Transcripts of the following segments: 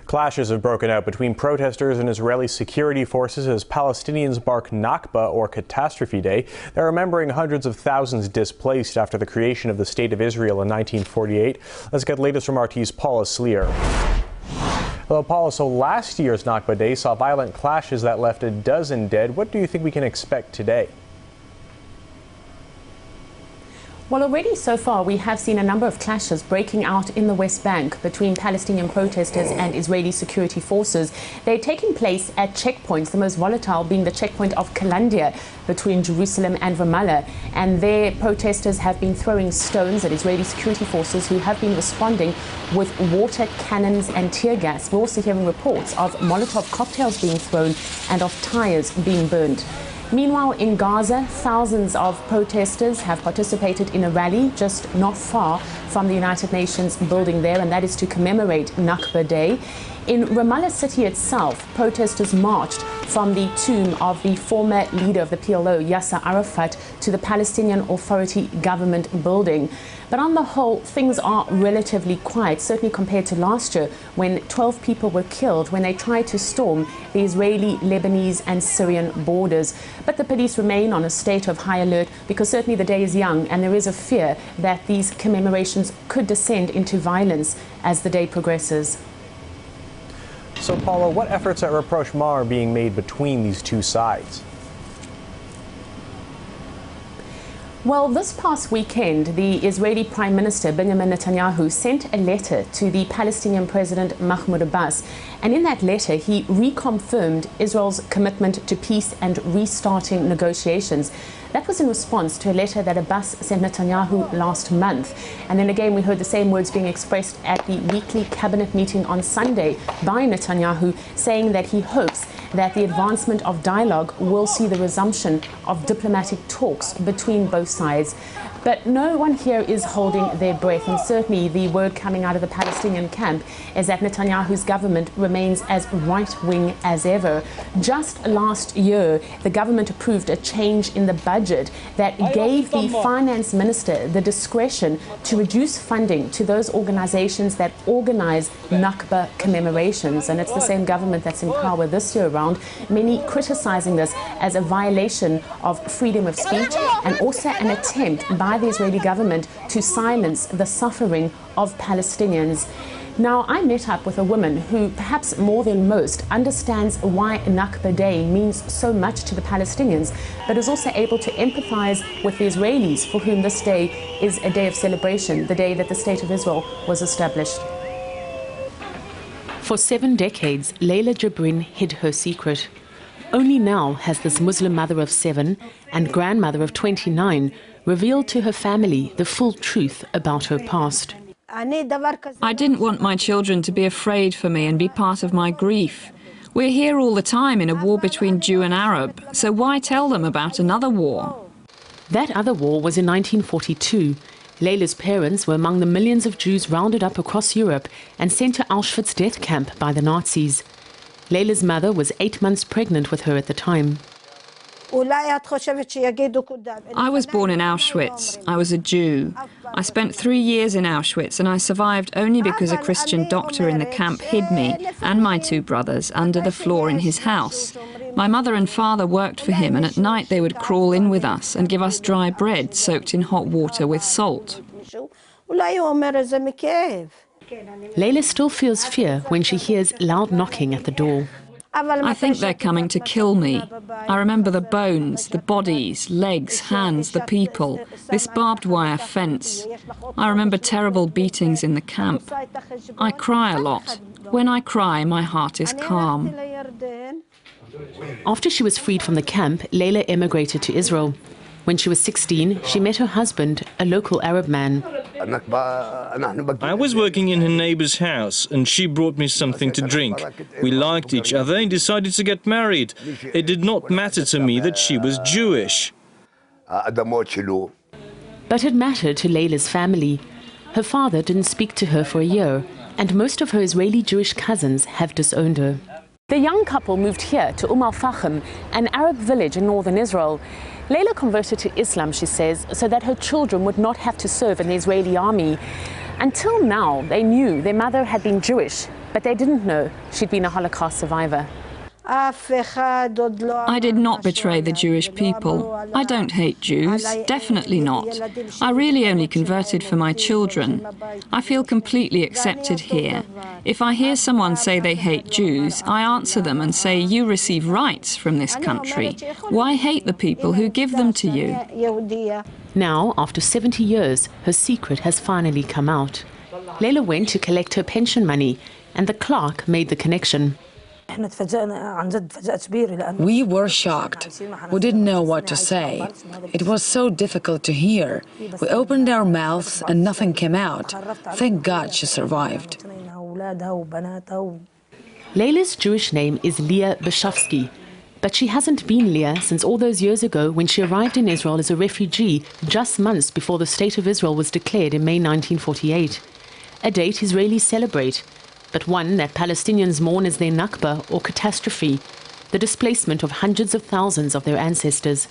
Clashes have broken out between protesters and Israeli security forces as Palestinians mark Nakba, or Catastrophe Day. They're remembering hundreds of thousands displaced after the creation of the State of Israel in 1948. Let's get the latest from RT's Paula Slier. Hello, Paula. So last year's Nakba Day saw violent clashes that left a dozen dead. What do you think we can expect today? Well, already so far we have seen a number of clashes breaking out in the West Bank between Palestinian protesters and Israeli security forces. They're taking place at checkpoints, the most volatile being the checkpoint of Kalandia between Jerusalem and Ramallah. And there protesters have been throwing stones at Israeli security forces who have been responding with water cannons and tear gas. We're also hearing reports of Molotov cocktails being thrown and of tires being burned. Meanwhile, in Gaza, thousands of protesters have participated in a rally just not far from the United Nations building there, and that is to commemorate Nakba Day. In Ramallah city itself, protesters marched from the tomb of the former leader of the PLO, Yasser Arafat, to the Palestinian Authority government building. But on the whole, things are relatively quiet, certainly compared to last year when 12 people were killed when they tried to storm the Israeli, Lebanese and Syrian borders. But the police remain on a state of high alert because certainly the day is young and there is a fear that these commemorations could descend into violence as the day progresses. So, Paula, what efforts at rapprochement are being made between these two sides? Well, this past weekend, the Israeli Prime Minister Benjamin Netanyahu sent a letter to the Palestinian President Mahmoud Abbas. And in that letter, he reconfirmed Israel's commitment to peace and restarting negotiations. That was in response to a letter that Abbas sent Netanyahu last month. And then again, we heard the same words being expressed at the weekly cabinet meeting on Sunday by Netanyahu, saying that he hopes that the advancement of dialogue will see the resumption of diplomatic talks between both sides. But no one here is holding their breath, and certainly the word coming out of the Palestinian camp is that Netanyahu's government remains as right-wing as ever. Just last year, the government approved a change in the budget that gave the finance minister the discretion to reduce funding to those organizations that organize Nakba commemorations. And it's the same government that's in power this year around, many criticizing this as a violation of freedom of speech and also an attempt by the Israeli government to silence the suffering of Palestinians. Now, I met up with a woman who, perhaps more than most, understands why Nakba Day means so much to the Palestinians, but is also able to empathize with the Israelis for whom this day is a day of celebration, the day that the State of Israel was established. For 7 decades, Layla Jabrin hid her secret. Only now has this Muslim mother of 7 and grandmother of 29 revealed to her family the full truth about her past. I didn't want my children to be afraid for me and be part of my grief. We're here all the time in a war between Jew and Arab, so why tell them about another war? That other war was in 1942. Layla's parents were among the millions of Jews rounded up across Europe and sent to Auschwitz death camp by the Nazis. Layla's mother was 8 months pregnant with her at the time. I was born in Auschwitz. I was a Jew. I spent 3 years in Auschwitz and I survived only because a Christian doctor in the camp hid me and my 2 brothers under the floor in his house. My mother and father worked for him, and at night they would crawl in with us and give us dry bread soaked in hot water with salt. Layla still feels fear when she hears loud knocking at the door. I think they're coming to kill me. I remember the bones, the bodies, legs, hands, the people, this barbed wire fence. I remember terrible beatings in the camp. I cry a lot. When I cry, my heart is calm. After she was freed from the camp, Layla emigrated to Israel. When she was 16, she met her husband, a local Arab man. I was working in her neighbor's house and she brought me something to drink. We liked each other and decided to get married. It did not matter to me that she was Jewish. But it mattered to Layla's family. Her father didn't speak to her for a year, and most of her Israeli Jewish cousins have disowned her. The young couple moved here to Al-Fahm, an Arab village in northern Israel. Layla converted to Islam, she says, so that her children would not have to serve in the Israeli army. Until now, they knew their mother had been Jewish, but they didn't know she'd been a Holocaust survivor. I did not betray the Jewish people. I don't hate Jews, definitely not. I really only converted for my children. I feel completely accepted here. If I hear someone say they hate Jews, I answer them and say, you receive rights from this country. Why hate the people who give them to you? Now, after 70 years, her secret has finally come out. Leila went to collect her pension money, and the clerk made the connection. We were shocked. We didn't know what to say. It was so difficult to hear. We opened our mouths and nothing came out. Thank God she survived. Leila's Jewish name is Leah Beshavsky, but she hasn't been Leah since all those years ago when she arrived in Israel as a refugee just months before the State of Israel was declared in May 1948. A date Israelis celebrate, but one that Palestinians mourn as their Nakba or catastrophe, the displacement of hundreds of thousands of their ancestors.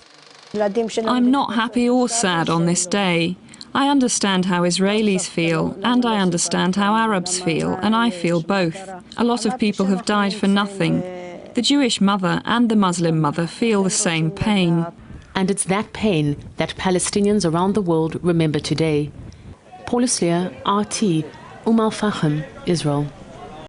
I'm not happy or sad on this day. I understand how Israelis feel, and I understand how Arabs feel, and I feel both. A lot of people have died for nothing. The Jewish mother and the Muslim mother feel the same pain. And it's that pain that Palestinians around the world remember today. Paula Slier, RT, Al-Fahm, Israel.